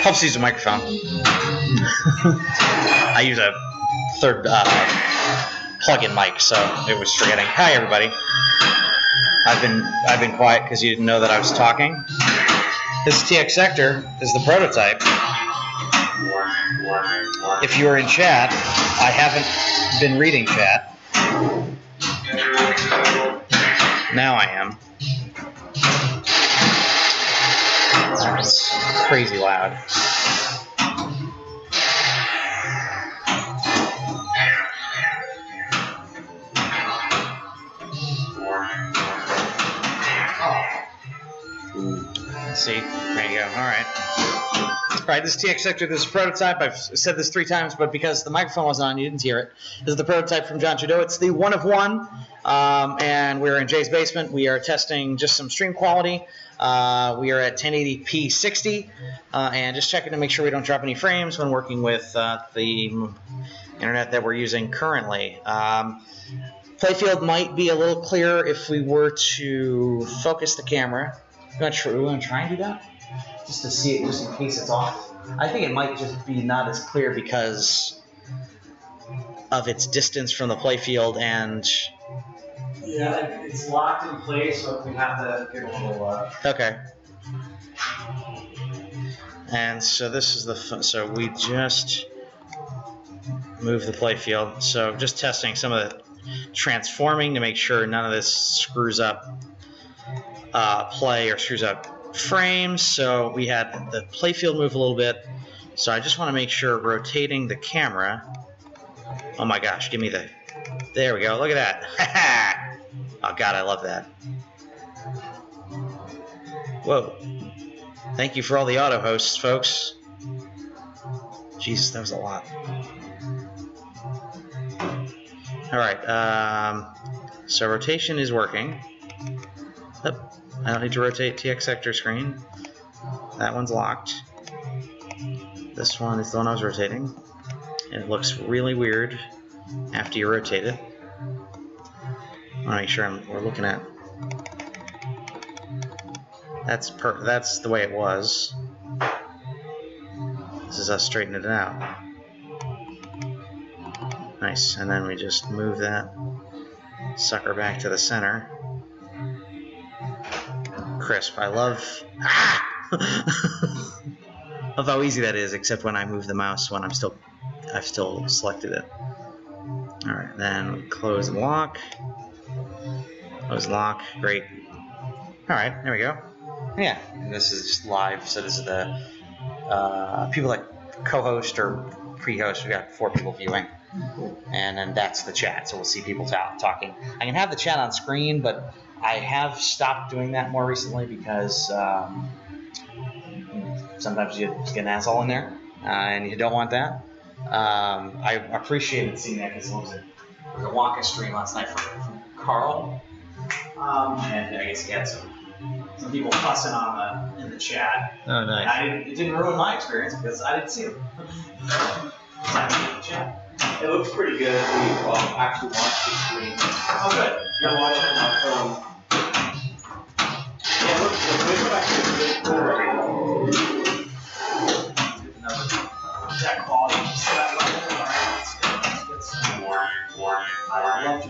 helps use a microphone. I use a third plug-in mic, so it was forgetting. Hi, everybody. I've been quiet because you didn't know that I was talking. This TX Sector is the prototype. If you were in chat, I haven't been reading chat. Now I am. It's crazy loud. Let's see. There you go. All right. All right, this is TX Sector. This is a prototype. I've said this 3 times, but because the microphone wasn't on, you didn't hear it. This is the prototype from John Trudeau. It's the 1 of 1, and we're in Jay's basement. We are testing just some stream quality. We are at 1080p 60, and just checking to make sure we don't drop any frames when working with the internet that we're using currently. Playfield might be a little clearer if we were to focus the camera. We want to try and do that? Just to see it, just in case it's off. I think it might just be not as clear because of its distance from the playfield and... Yeah, it's locked in place, so we have to give it a little... Okay. And so this is the... So we just moved the playfield. So just testing some of the transforming to make sure none of this screws up play or screws up frames. So we had the playfield move a little bit. So I just want to make sure rotating the camera. Oh my gosh, give me the... There we go. Look at that. Oh God, I love that. Whoa. Thank you for all the auto hosts, folks. Jesus, that was a lot. All right. So rotation is working. Yep. I don't need to rotate TX Sector screen. That one's locked. This one is the one I was rotating. And it looks really weird after you rotate it. I want to make sure we're looking at... That's the way it was. This is us straightening it out. Nice. And then we just move that sucker back to the center. Crisp. I love... Ah! I love how easy that is, except when I move the mouse when I've still selected it. Alright, then we close and lock. Close and lock. Great. Alright, there we go. Yeah, and this is just live, so this is the people that co-host or pre-host. We've got 4 people viewing. And then that's the chat, so we'll see people talking. I can have the chat on screen, but I have stopped doing that more recently because sometimes you get an asshole in there, and you don't want that. I appreciated seeing that because there was a Wonka stream last night from Carl, and I guess he had some people fussing in the chat. Oh, nice. And it didn't ruin my experience because I didn't see them. I didn't see the chat. It looks pretty good if we actually watch the stream. Oh, good. You're watching on my phone. Yeah, look, the video actually is good. That quality is that level. Alright, let's get some more. I love to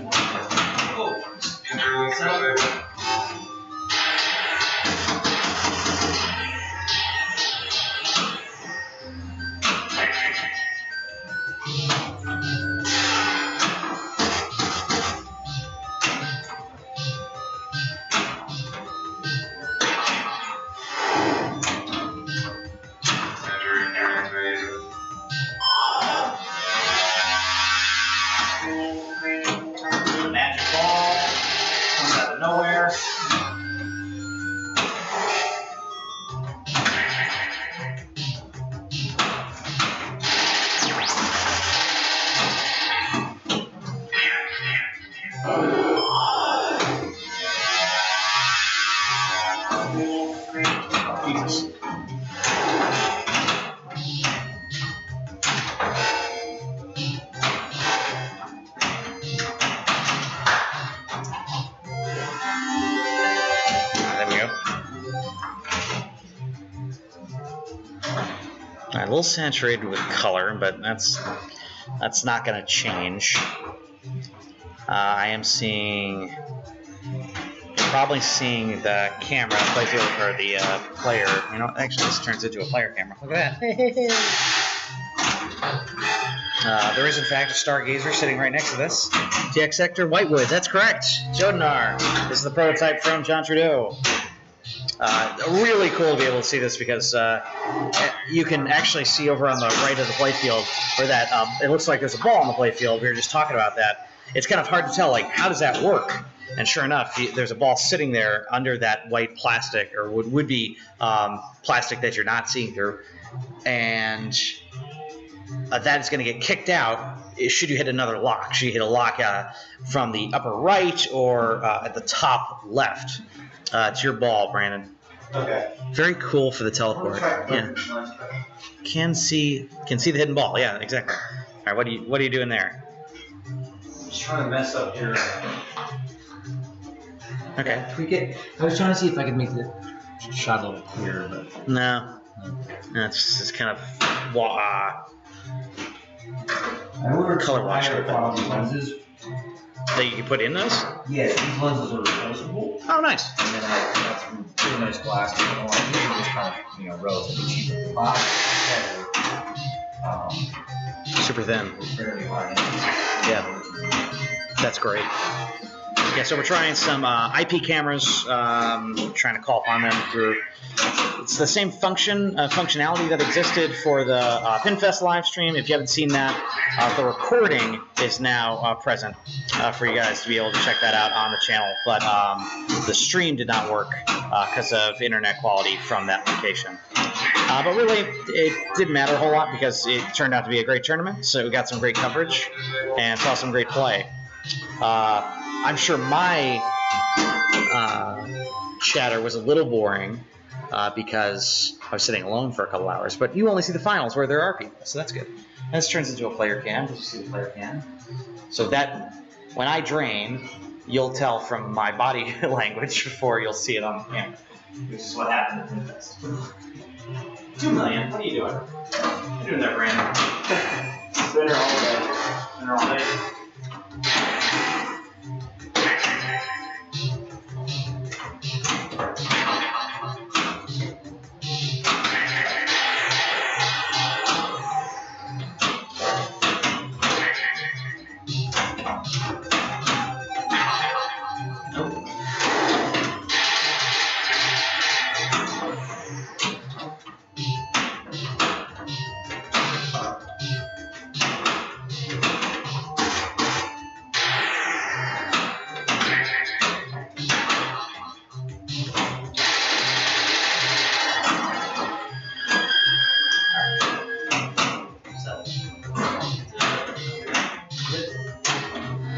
All right, a little saturated with color, but that's not going to change. I am seeing, probably seeing the camera, playfield, or the player. You know, actually, this turns into a player camera. Look at that. There is, in fact, a Stargazer sitting right next to this. TX Sector Whitewood, that's correct. Jodinar. This is the prototype from John Trudeau. Really cool to be able to see this because you can actually see over on the right of the playfield where that it looks like there's a ball on the playfield. We were just talking about that. It's kind of hard to tell, like, how does that work? And sure enough, there's a ball sitting there under that white plastic, or would be plastic that you're not seeing through, and that is going to get kicked out should you hit another lock. Should you hit a lock from the upper right or at the top left? It's your ball, Brandon. Okay. Very cool for the teleport. Yeah. Can see the hidden ball. Yeah, exactly. All right, what are you doing there? I'm just trying to mess up your. Okay. Tweak it. I was trying to see if I could make the shot a little clearer, but No, it's kind of I ordered color wash higher quality lenses. that you can put in those. Yes, these lenses are replaceable, Oh, nice. and then I got some really nice glass. These are just kind of relatively cheap at the bottom. Super thin. Fairly high. Yeah, that's great. Yeah, so we're trying some IP cameras, trying to call upon them through. It's the same functionality that existed for the PinFest live stream. If you haven't seen that, the recording is now present for you guys to be able to check that out on the channel. But the stream did not work because of internet quality from that location. But really, it didn't matter a whole lot because it turned out to be a great tournament. So we got some great coverage and saw some great play. I'm sure my chatter was a little boring because I was sitting alone for a couple hours. But you only see the finals where there are people, so that's good. And this turns into a player cam. Did you see the player cam? So that when I drain, you'll tell from my body language before you'll see it on the camera. Which is what happened at Pinball. 2 million. What are you doing? What are you doing there, Brandon? Dinner all day. Dinner all day.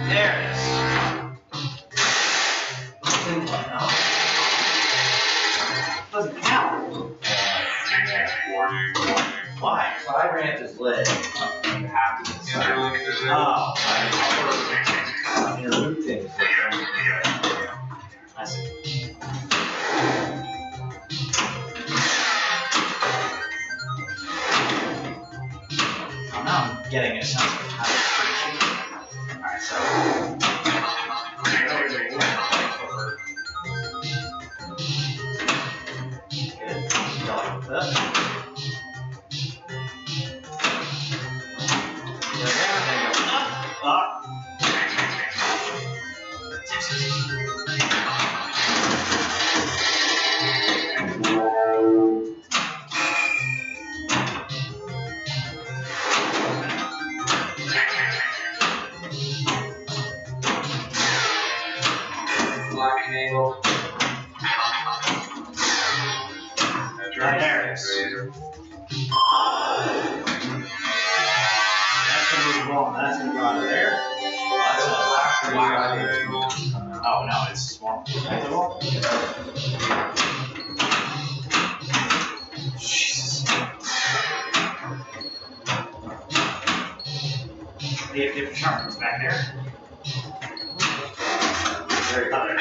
There it is. Doesn't count. Why? So I ran this lid. You have to get started. Oh, You remove things. I see. Well, now I'm getting a sense of how to approach it. Alright, so. Good. Going with that. There you go. Up. Locking angle. There it is. That's gonna be wrong. That's gonna go out of there. That's a oh no, it's small. Jesus. The different sharp is back there. Very other.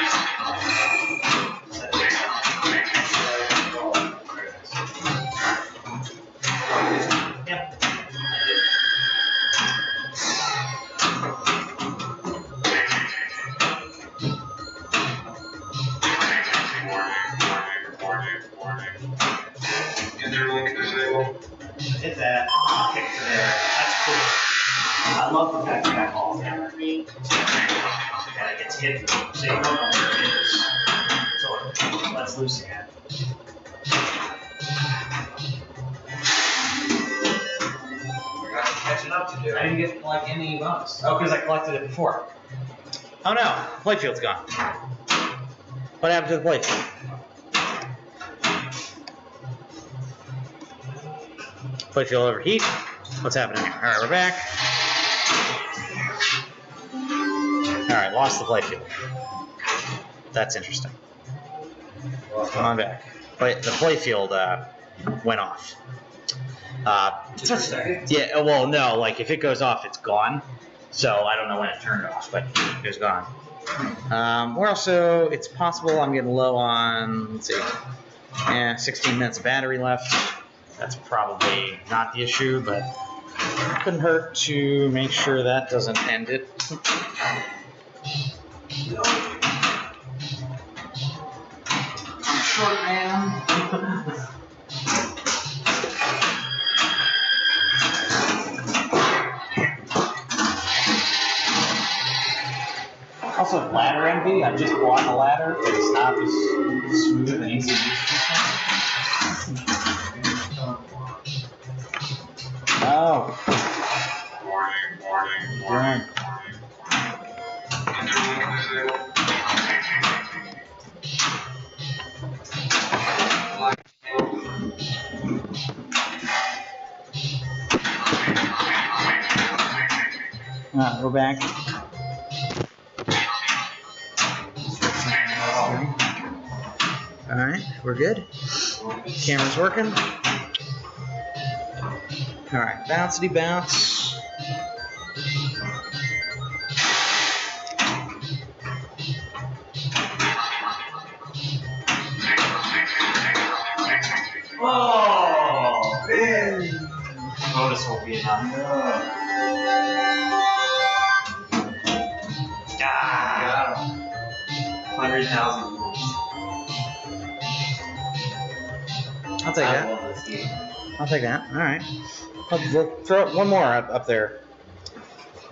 Hit that, kick to there. That's cool. I love the back-to-back balls. And it gets hit. So you don't know where it is. So it lets loose again. Catching up to do. I didn't get like any bonus. Oh, because I collected it before. Oh no, playfield's gone. What happened to the playfield? Playfield overheat. What's happening here? Alright, we're back. Alright, lost the playfield. That's interesting. Come on back. The playfield went off. Yeah, well, no, like if it goes off, it's gone. So I don't know when it turned off, but it was gone. We're also, it's possible I'm getting low on, let's see, 16 minutes of battery left. That's probably not the issue, but it couldn't hurt to make sure that doesn't end it. I'm short, man. Also, ladder envy. I just bought a ladder, but it's not as smooth and easy to use. Oh. Morning. We're back. Alright, we're good. Camera's working. Alright, bouncity bounce. Oh, man. Bonus won't be enough. Got him. 100,000 rules. I'll take I that. love this game. I'll take that. Alright. We'll throw one more up there.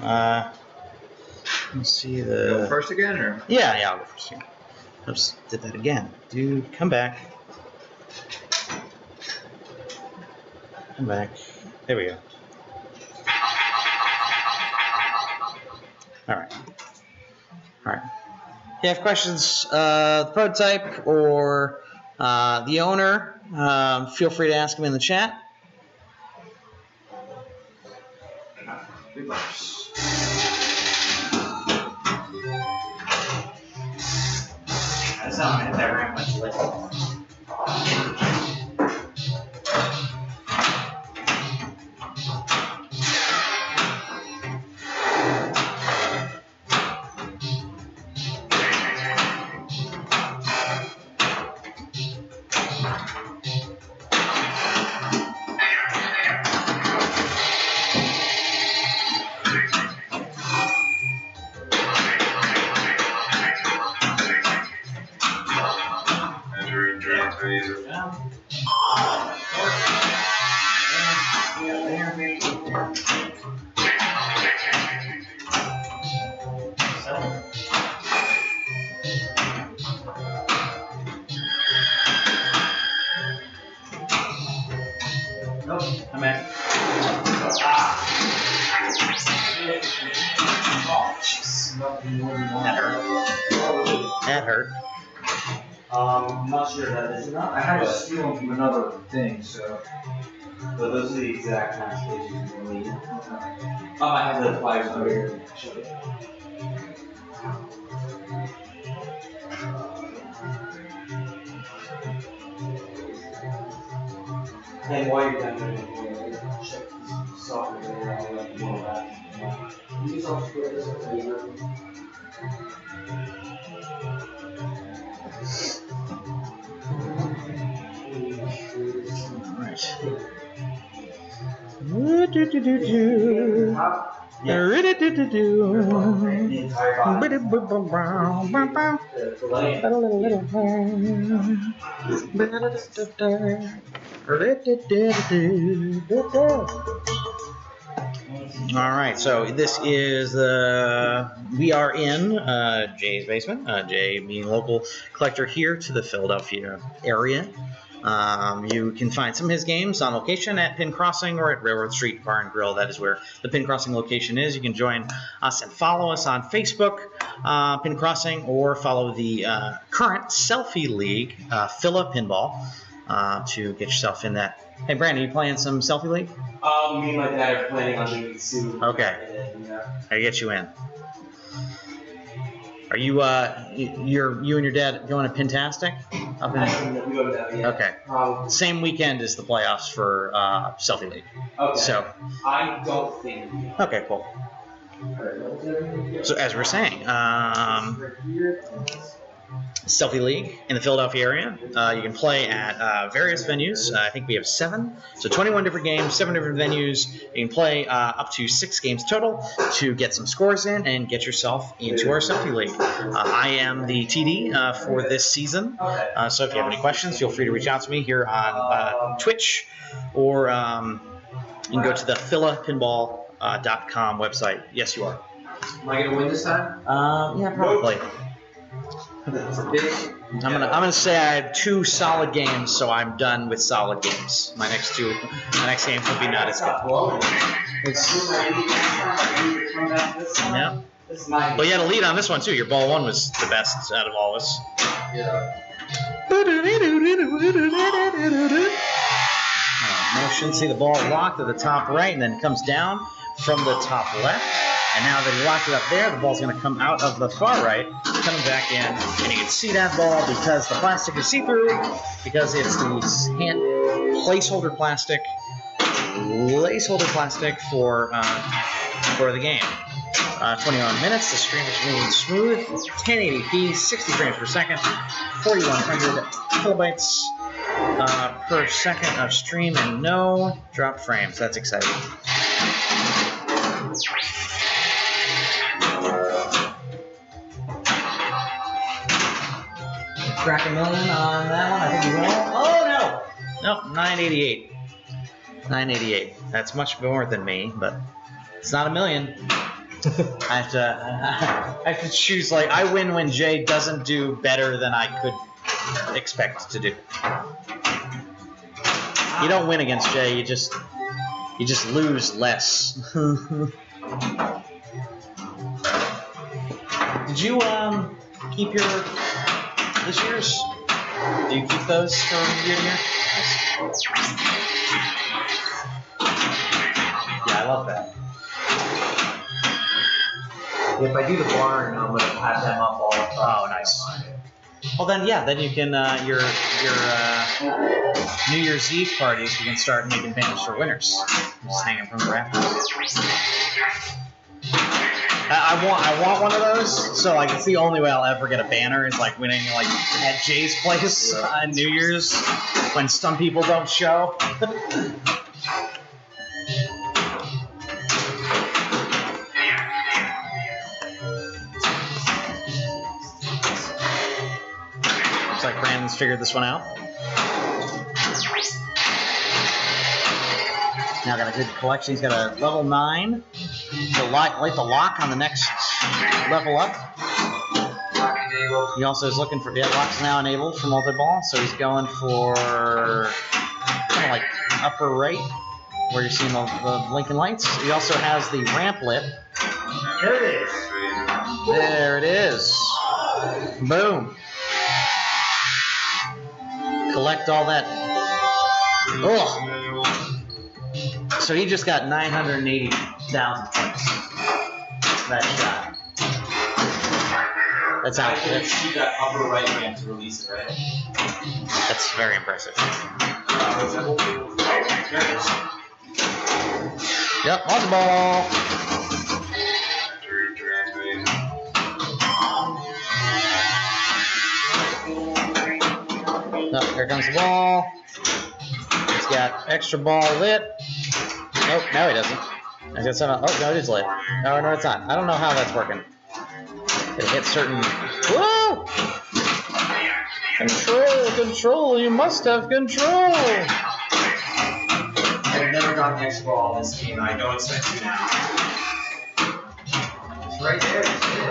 Let's see Go the. first again, or? Yeah, I'll go first. Yeah. Oops, did that again. Dude, come back. Come back. There we go. Alright. Alright. If you have questions, the prototype or the owner, feel free to ask them in the chat. That's how I hit that ramp much later. Nope, I'm back. Oh, jeez. That hurt. I'm not sure that is enough. I had to steal them from another thing, so. But those are the exact constellations we need. I have the flags over here. Show you. And while you're done doing it, check this software there. I'll let you know that. These software is a favor. All right, so this is we are in Jay's basement. Jay being local collector here to the Philadelphia area. You can find some of his games on location at Pin Crossing or at Railroad Street Bar and Grill. That is where the Pin Crossing location is. You can join us and follow us on Facebook, Pin Crossing, or follow the current Selfie League, Phila Pinball, to get yourself in that. Hey, Brandon, you playing some Selfie League? Me and my dad are planning on doing it soon. Okay. And, yeah. I get you in. Are you you and your dad going to Pintastic? Up in, I haven't we go to that yet. okay. Probably. Same weekend as the playoffs for Selfie League. Okay. So, I don't think. okay, cool. So as we're saying, Selfie League in the Philadelphia area. You can play at various venues. I think we have 7. So 21 different games, 7 different venues. You can play up to 6 games total to get some scores in and get yourself into our Selfie League. I am the TD for this season. So if you have any questions, feel free to reach out to me here on Twitch, or you can go to the philapinball.com website. Yes, you are. Am I gonna win this time? Yeah, probably. It's big. I'm gonna say I had 2 solid games, so I'm done with solid games. My next games will be not as good. Yeah. This is my. Well, you had a lead on this one too. Your ball 1 was the best out of all of us. Yeah. Motion. See the ball locked at the top right, and then it comes down from the top left. And now that he locked it up there, the ball's going to come out of the far right, coming back in, and you can see that ball because the plastic is see-through, because it's the hand placeholder plastic for the game. 21 minutes. The stream is moving smooth. 1080p, 60 frames per second, 4,100 kilobytes per second of stream, and no drop frames. That's exciting. Crack $1 million on that one. I think we will. Oh no! Nope, 988. 988. That's much more than me, but it's not $1 million. I have to choose. Like, I win when Jay doesn't do better than I could expect to do. You don't win against Jay. You just lose less. Did you keep your this year's? Do you keep those from year to year? Nice. Yeah, I love that. If I do the barn, I'm gonna have them up all the time. Oh, nice. Well, then, yeah, then you can your New Year's Eve parties. You can start making banners for winners. Just hanging from the rafters. I want one of those. So like, it's the only way I'll ever get a banner is like winning like at Jay's place on New Year's when some people don't show. Looks like Brandon's figured this one out. Now got a good collection. He's got a level 9. So light the lock on the next level up. He also is looking for, lock's now enabled for multi-ball. So he's going for kind of like upper right, where you're seeing the blinking lights. He also has the ramp lit. There it is. There it is. Boom. Collect all that. Oh. So he just got 980,000 points. That shot. That's how. I can see that upper right hand to release it, right? That's very impressive. Yep, on the ball. Oh, here comes the ball. He's got extra ball lit. Nope, no he doesn't. I got some. Oh, no, it is lit. Oh, no, it's not. I don't know how that's working. It hit certain. Whoa! Control, control. You must have control. got an extra ball in this game, and I don't expect to now. It's right there.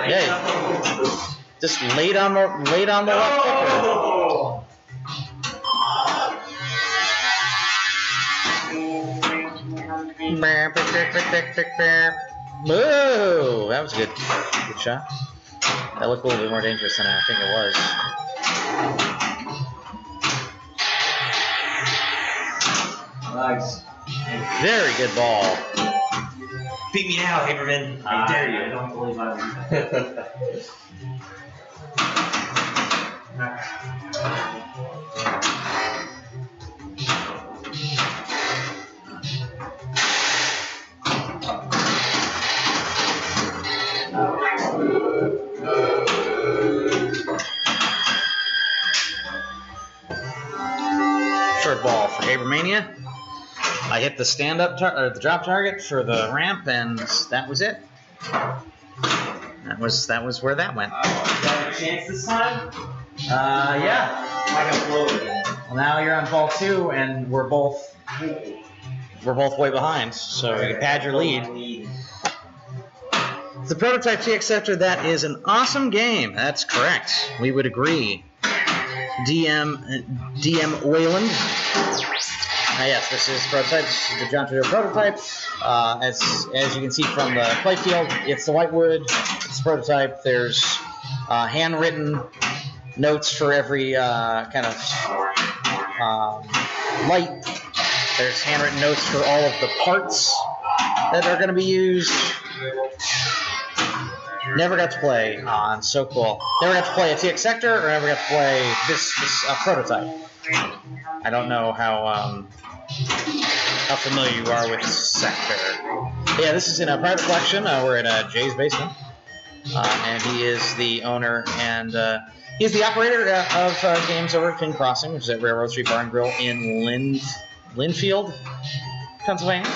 Yeah. Just laid on the left kicker. Whoa, that was good. Good shot. That looked a little bit more dangerous than I think it was. Nice. Very good ball. Beat me now, Haberman. I dare you. I don't believe I will. Short ball for Habermania. I hit the stand-up or the drop target for the ramp, and that was it. That was where that went. You got a chance this time? Yeah. I got blow it again. Well, now you're on ball 2, and we're both way behind, so you can pad your lead. The Prototype TX Sector, that is an awesome game. That's correct. We would agree. DM Wayland. Yes, this is Prototype. This is the John Trudeau Prototype. As you can see from the play field, it's the whitewood. It's the Prototype. There's handwritten notes for every kind of light. There's handwritten notes for all of the parts that are going to be used. Never got to play on. So cool. Never got to play a TX Sector, or never got to play this Prototype. I don't know how familiar you are with Sector. Yeah, this is in a private collection. We're in Jay's basement, and he is the owner and he's the operator of games over at King Crossing, which is at Railroad Street Bar and Grill in Linfield, Pennsylvania,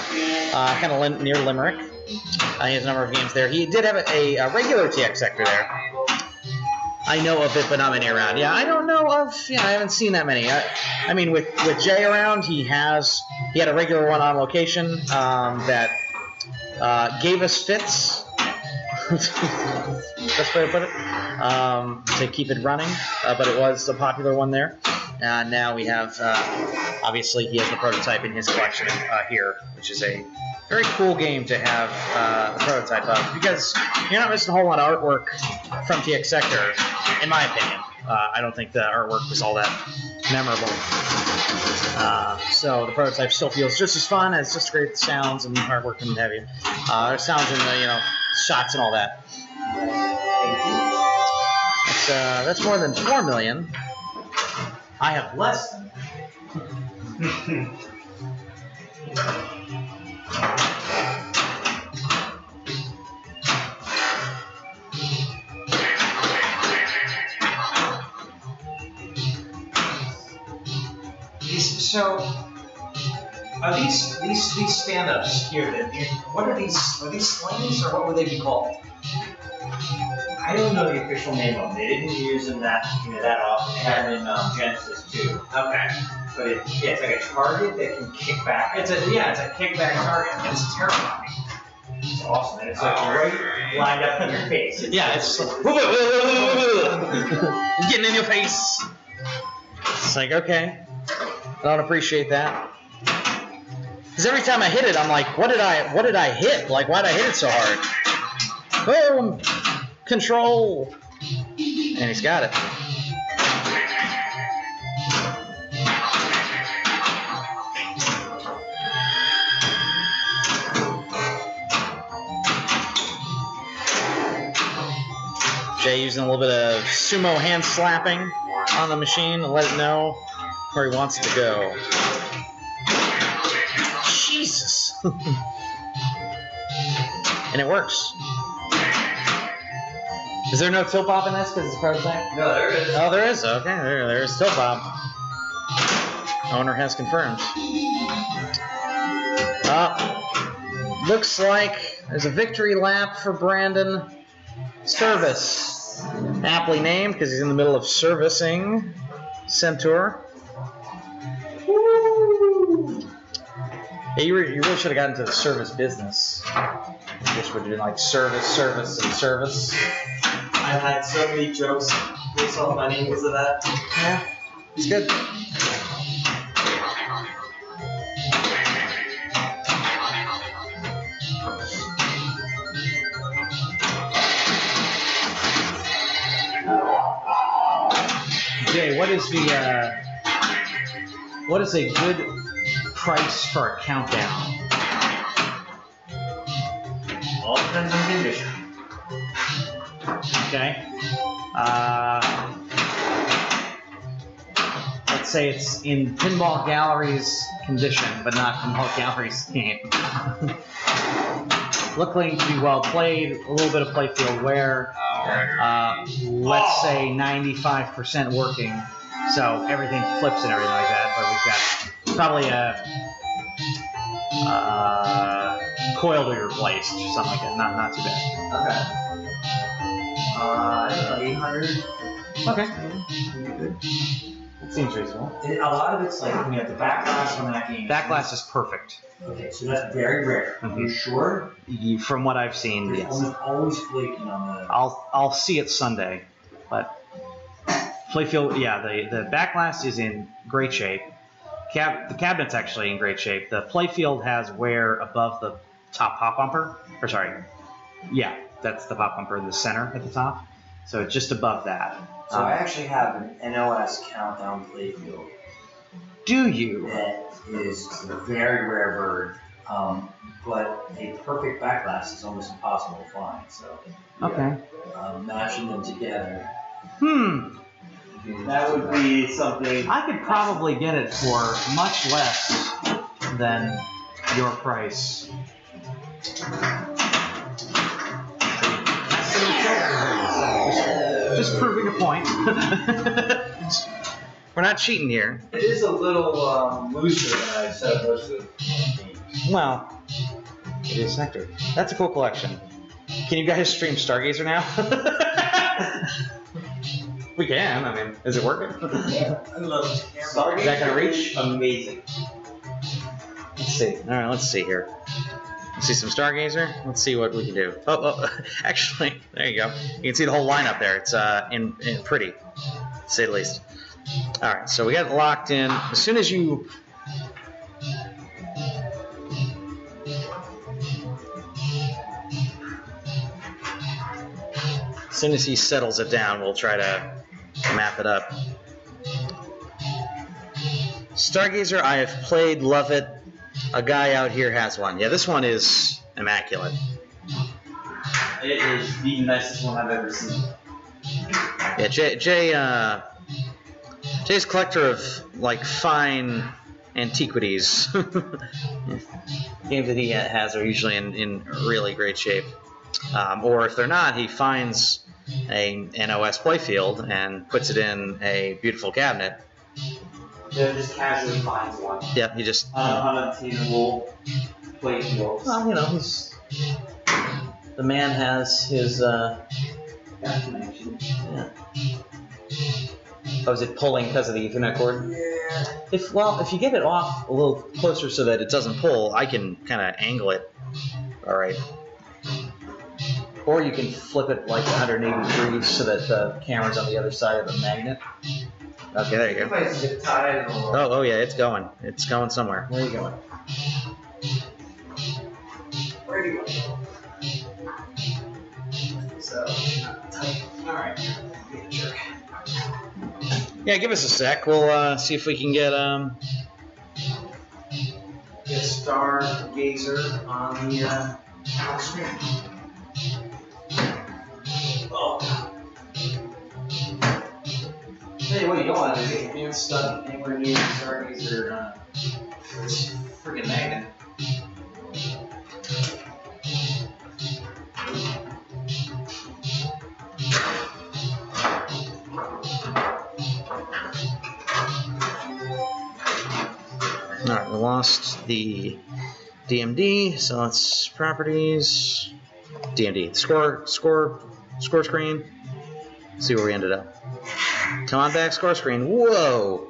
kind of near Limerick. He has a number of games there. He did have a regular TX Sector there. I know of it, but not many around. Yeah, I don't know of. Yeah, I haven't seen that many. I mean, with Jay around, he had a regular one on location that gave us fits. Best way to put it. To keep it running, but it was a popular one there. Now we have, obviously, he has the Prototype in his collection here, which is a very cool game to have the Prototype of, because you're not missing a whole lot of artwork from TX Sector, in my opinion. I don't think the artwork was all that memorable. So the Prototype still feels just as fun. It's just great sounds and artwork and what have you. There's sounds in the shots and all that. That's more than 4 million. I have less than. So, are these stand-ups here? What are these? Are these slings, or what would they be called? I don't know the official name of them. They didn't use them that often. They had them in Genesis too. Okay. But it's like a target that can kick back. It's a kickback target. It's terrifying. It's awesome. And it's like right lined up in your face. It's getting in your face. It's like, okay. I don't appreciate that. Because every time I hit it, I'm like, what did I hit? Like, why did I hit it so hard? Boom! Control! And he's got it. Jay using a little bit of sumo hand slapping on the machine to let it know where he wants it to go. Jesus! And it works. Is there no tilt pop in this because it's a Prototype? No, there is. Oh, there is. Okay, there's tilt pop. Owner has confirmed. Looks like there's a victory lap for Brandon. Service. Aptly named because he's in the middle of servicing Centaur. Woo! Yeah, you really should have gotten into the service business. I guess we're doing like service, and service. I've had so many jokes based off my name because of that. Yeah, it's good. Jay, what is a good price for a countdown? All depends on condition. Okay. Let's say it's in Pinball Gallery's condition, but not Pinball Gallery's game. Looking to be well played, a little bit of playfield wear. Let's say 95% working, so everything flips and everything like that. But we've got probably a coil to be replaced or something like that. Not too bad. Okay. I think like 800. Okay, Good. it seems reasonable. A lot of it's like when you have the backlash on that game. Backlash is perfect. Okay, so that's very rare. Mhm. You sure? From what I've seen, It's yes. always flaking on the. I'll see it Sunday, but playfield, yeah, the backlash is in great shape. The cabinet's actually in great shape. The playfield has wear above the top pop bumper, or sorry, yeah, that's the pop bumper in the center at the top. So just above that. So I actually have an NOS countdown playfield Do you? that is a very rare bird, but a perfect backlash is almost impossible to find. So Okay. matching them together. That would be something. I could probably get it for much less than your price. Just proving a point. We're not cheating here. It is a little looser than I said most of the games. Well, it is Nectar. That's a cool collection. Can you guys stream Stargazer now? We can. I mean, is it working? Yeah, I love this camera. Is that gonna reach? Amazing. Let's see. All right, let's see here. Let's see some Stargazer. Let's see what we can do. Oh, actually, there you go. You can see the whole lineup there. It's in pretty, to say the least. All right, so we got it locked in. As soon as you he settles it down, we'll try to map it up. Stargazer, I have played, love it. A guy out here has one. Yeah, this one is immaculate. It is the nicest one I've ever seen. Yeah, Jay's a collector of like fine antiquities. Games that he has are usually in really great shape. Or if they're not, he finds a NOS playfield and puts it in a beautiful cabinet. Yeah, just casually finds one. Yep, he just. Unobtainable playfield. Well, you know, the man has his. Connection. Yeah. Oh, is it pulling because of the Ethernet cord? Yeah. If you get it off a little closer so that it doesn't pull, I can kind of angle it. All right. Or you can flip it like 180 degrees so that the camera's on the other side of the magnet. Okay, there you go. If I zip tie it or... Oh yeah, it's going. It's going somewhere. Where are you going? Where do you want to go? So, tight. Alright. Be a jerk. Yeah, give us a sec. We'll see if we can get Get Stargazer on the screen. Oh. Hey, what do you want? Is your hand stuck anywhere near the Stargazer this freaking magnet? Alright, we lost the DMD, so let's properties. DMD. Score screen. See where we ended up. Come on back, score screen. Whoa!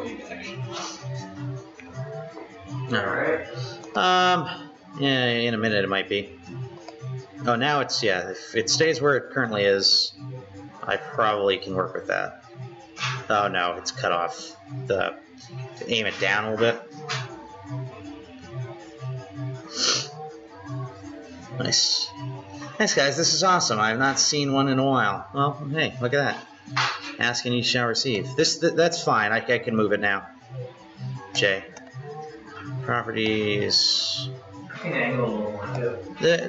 What do you think? Alright. Yeah, in a minute it might be. Oh, now it's, yeah, if it stays where it currently is, I probably can work with that. Oh no, it's cut off. Aim it down a little bit. Nice. Nice, guys, this is awesome. I have not seen one in a while. Well, hey, look at that. Ask and you shall receive. That's fine. I can move it now. J. Properties. Can angle a little more too.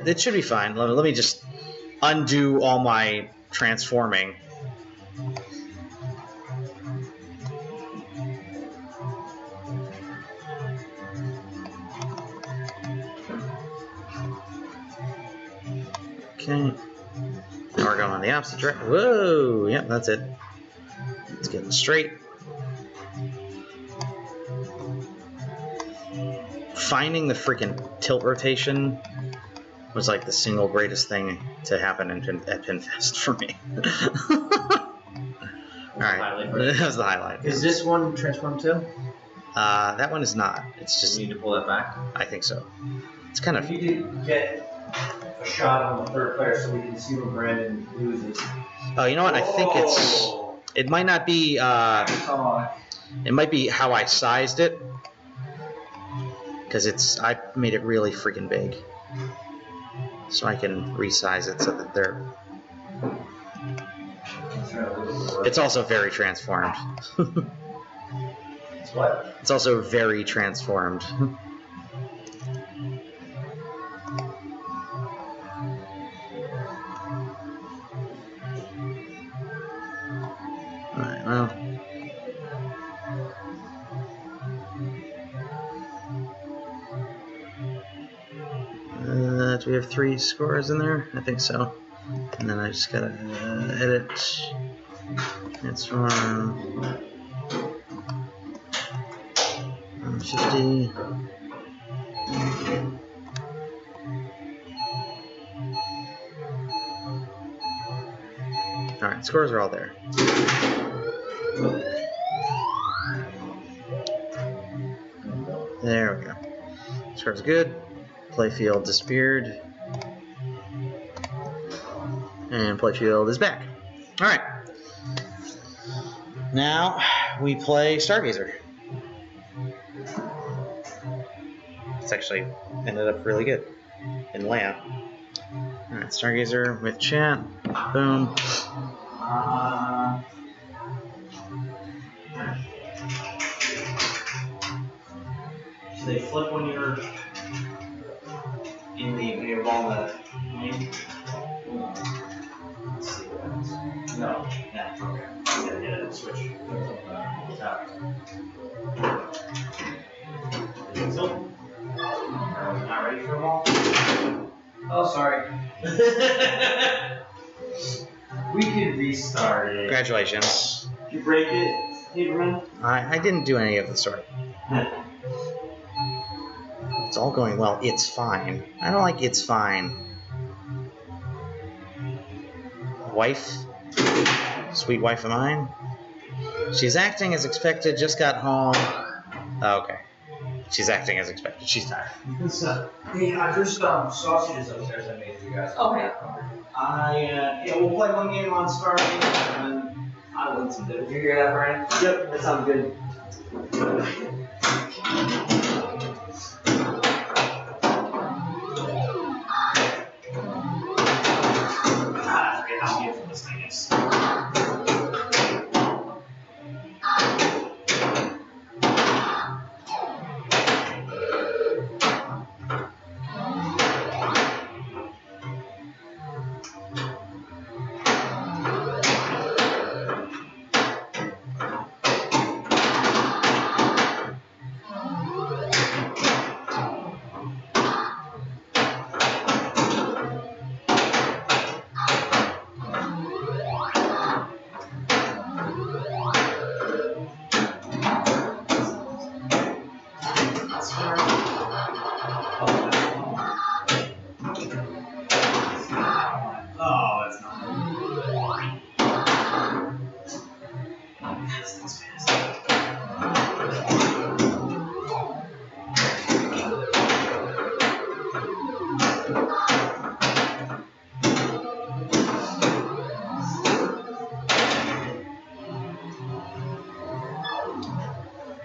It should be fine. Let me just undo all my transforming. Okay. Now we're going the opposite direction. Whoa! Yep, that's it. It's getting straight. Finding the freaking tilt rotation was like the single greatest thing to happen at Pinfest for me. Alright, that was the highlight. Is this one transformed too? That one is not. It's just, You need to pull that back. I think so. It's kind If of, you could get a shot on the third player so we can see when Brandon loses. oh, you know what? I think it might not be, it might be how I sized it. Because I made it really freaking big. So I can resize it so that they're... It's also very transformed. It's what? It's also very transformed. Alright, well... do we have 3 scores in there? I think so. And then I just gotta edit, transform, 50. Alright, scores are all there. There we go. Scores good. Playfield disappeared. And playfield is back. Alright. Now we play Stargazer. It's actually ended up really good in layout. Alright, Stargazer with chat. Boom. So they flip when you're in the ball in the lane. Let's see what happens. No. Yeah, okay. Yeah, switch. So, not ready for a ball? Oh, sorry. We could restart it. Congratulations. Did you break it, Haberman? I didn't do any of the sort. It's all going well. It's fine. I don't like it's fine. Wife? Sweet wife of mine? She's acting as expected, just got home. Oh, okay. She's acting as expected. She's tired. Hey, there's sausages upstairs I made for you guys. Okay. Yeah, we'll play one game on Stargazer and then I'll eat some dinner. Did you hear that, Brian? Yep, that sounds good. I forget how beautiful this thing is.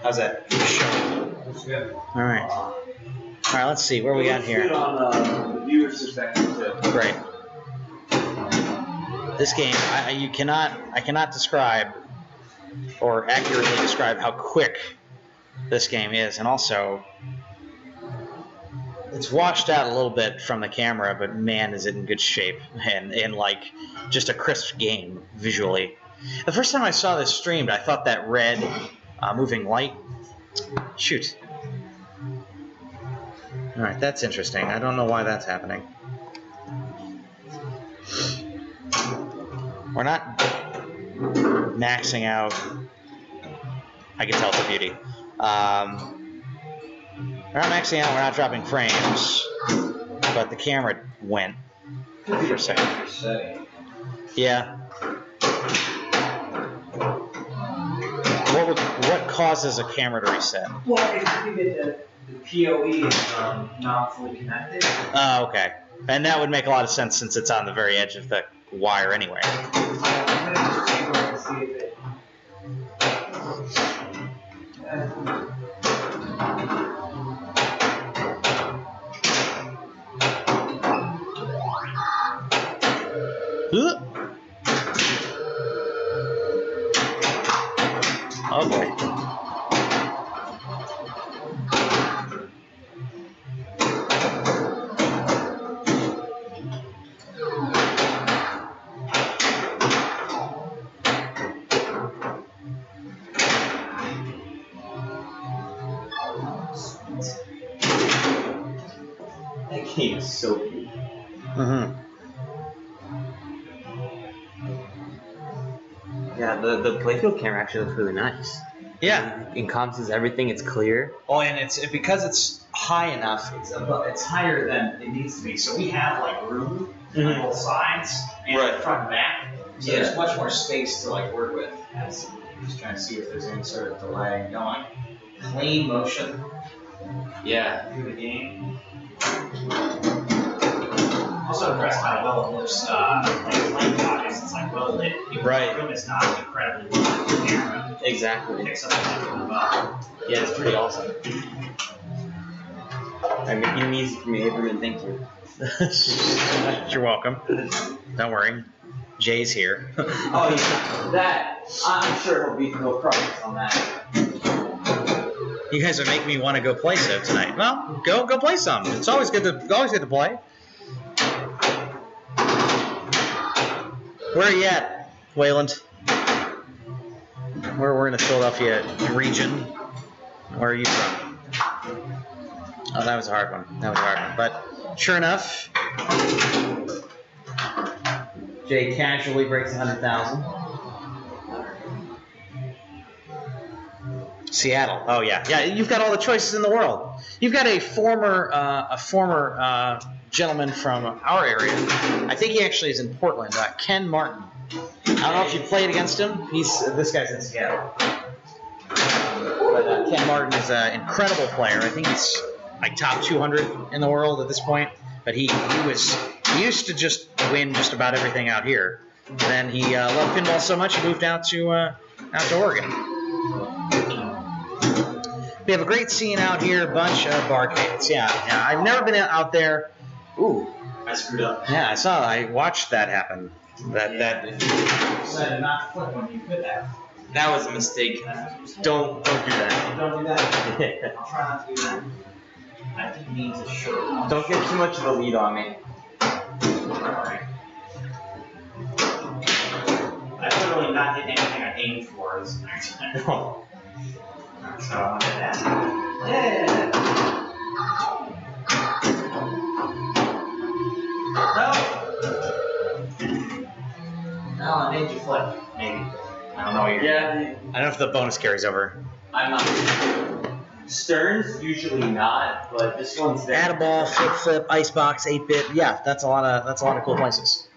How's that? That's good. All right. All right. Let's see where we got here. Good on the viewer's perspective too. Right. This game, I cannot describe or accurately describe how quick this game is, and also it's washed out a little bit from the camera, but man, is it in good shape and like just a crisp game visually. The first time I saw this streamed, I thought that red moving light. Shoot. All right, that's interesting. I don't know why that's happening. We're not maxing out. I can tell it's a beauty. We're not maxing out. We're not dropping frames, but the camera went for a second. Yeah. What causes a camera to reset? Well, if you get the PoE is not fully connected. Oh, okay. And that would make a lot of sense since it's on the very edge of the wire anyway. I'm gonna just take a look and see if it. Oh boy. That game is so beautiful. Mm-hmm. Yeah, the playfield camera actually looks really nice. Yeah. It encompasses everything. It's clear. Oh, and because it's high enough, it's higher than it needs to be. So we have like room on both sides and Right. front and back. So Yeah. there's much more space to like work with. I'm just trying to see if there's any sort of delay going. Clean motion Yeah. through the game. Also impressed how well it looks. Like light pockets, it's like well lit. Right. The room is not incredibly well lit. The camera Exactly. picks up really well. Yeah, it's pretty awesome. I'm making it easy for me, Abraham. Thank you. You're welcome. Don't worry. Jay's here. Oh yeah, that I'm sure he'll be no progress on that. You guys are making me want to go play Civ tonight. Well, go play some. It's always good to play. Where are you at, Wayland? We're in the Philadelphia region. Where are you from? Oh, that was a hard one. But sure enough, Jay casually breaks 100,000. Seattle. Oh yeah. You've got all the choices in the world. You've got a former gentleman from our area. I think he actually is in Portland. Ken Martin. I don't know if you played against him. This guy's in Seattle. But Ken Martin is an incredible player. I think he's like top 200 in the world at this point. But he used to just win just about everything out here. And then he loved pinball so much he moved out to Oregon. We have a great scene out here, a bunch of barcades. Yeah. I've never been out there. Ooh, I screwed up. yeah, I watched that happen. That Decided not to flip when you put that. That was a mistake. Don't do that. Don't do that. I'll try not to do that. I didn't mean to show. Don't get too much of a lead on me. Alright. I literally not hit anything I aimed for this next time. So I did that. Yeah. No, I made you flip. Maybe. I don't know. Yeah, I don't know if the bonus carries over. I'm not. Stearns usually not, but this one's there. Add a ball, flip, icebox, 8-bit. Yeah, that's a lot of cool places.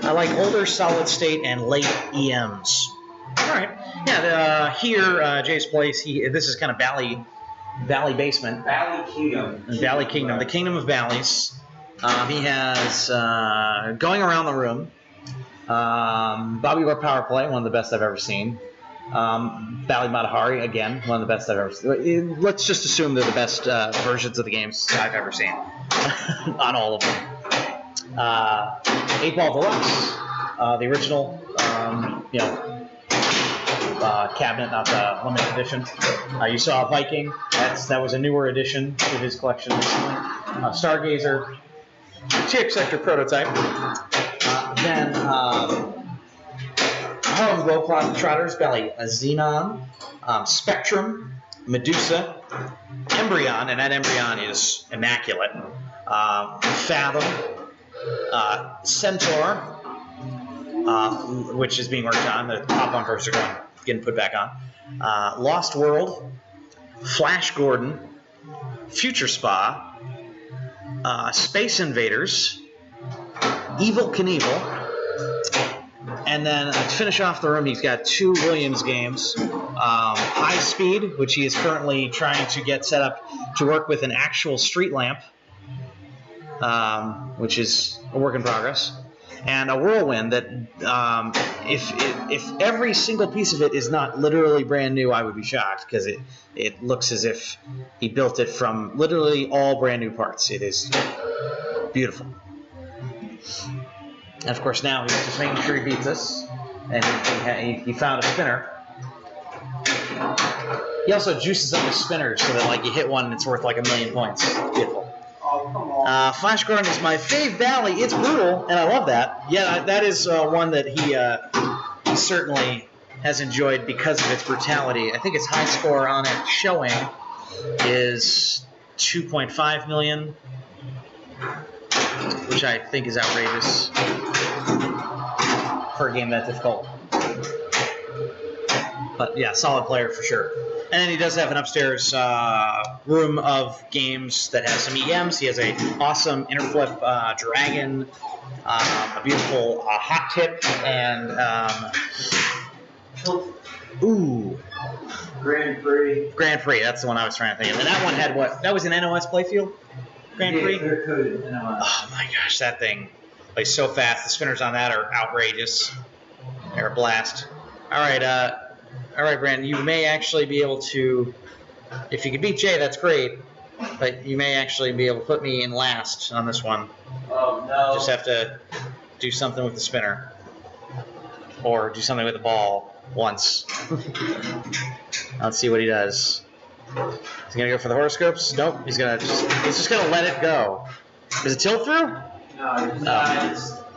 I like older solid state and late EMs. All right. Yeah. Here, Jay's place. This is kind of Valley Basement. Valley Kingdom. Valley Kingdom, the Kingdom of Valleys. He has going around the room. Bobby War Power Play, one of the best I've ever seen. Bally Matahari, again, one of the best I've ever seen. Let's just assume they're the best versions of the games I've ever seen on all of them. 8-Ball Deluxe, the original, cabinet, not the limited edition. You saw Viking. That was a newer addition to his collection recently. Stargazer, TX Sector prototype. Then Harlem Globetrotters, Belly, Xenon, Spectrum, Medusa, Embryon, and that Embryon is immaculate. Fathom, Centaur, which is being worked on. The top one first are getting put back on. Lost World, Flash Gordon, Future Spa, Space Invaders, Evil Knievel, and then to finish off the room, he's got 2 Williams games. High Speed, which he is currently trying to get set up to work with an actual street lamp, which is a work in progress. And a Whirlwind that, if every single piece of it is not literally brand new, I would be shocked, because it looks as if he built it from literally all brand new parts. It is beautiful. And of course now he's just making sure he beats us, and he found a spinner. He also juices up his spinners so that like you hit one and it's worth like 1,000,000 points. Beautiful. Oh, come on. Flash Gordon is my fave Bally. It's brutal, and I love that. Yeah, that is one that he certainly has enjoyed because of its brutality. I think its high score on it showing is 2.5 million, which I think is outrageous for a game that difficult. But yeah, solid player for sure. And then he does have an upstairs room of games that has some EMs. He has a awesome Interflip Dragon, a beautiful Hot Tip, and Grand Prix. Grand Prix. That's the one I was trying to think of. And that one had what? That was an NOS playfield? Grand Prix? Clear coded NOS. Oh my gosh, that thing plays so fast. The spinners on that are outrageous. They're a blast. All right, Brandon, you may actually be able to, if you can beat Jay, that's great, but you may actually be able to put me in last on this one. Oh, no. Just have to do something with the spinner, or do something with the ball once. Let's see what he does. Is he gonna go for the horoscopes? Nope. He's just gonna let it go. Is it tilt through? No,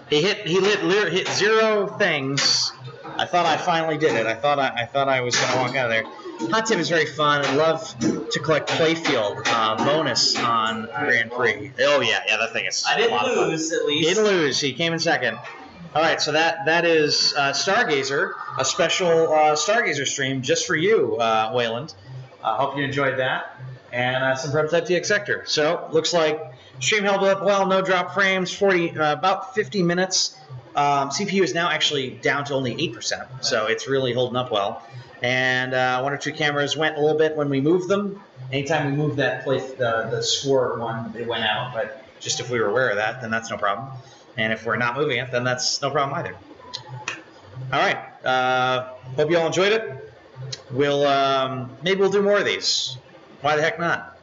He hit 0 things. I thought I finally did it. I thought I was gonna walk out of there. Hot Tip is very fun. I love to collect playfield bonus on Grand Prix. Oh yeah, that thing is. I didn't lose, at least. He didn't lose. He came in second. All right, so that is Stargazer, a special Stargazer stream just for you, Wayland. Hope you enjoyed that, and some prototype TX Sector. So looks like stream held up well, no drop frames, about 50 minutes. CPU is now actually down to only 8%, so it's really holding up well. And 1 or 2 cameras went a little bit when we moved them. Anytime we moved that place, the score one, it went out. But just if we were aware of that, then that's no problem. And if we're not moving it, then that's no problem either. All right. Hope you all enjoyed it. Maybe we'll do more of these. Why the heck not?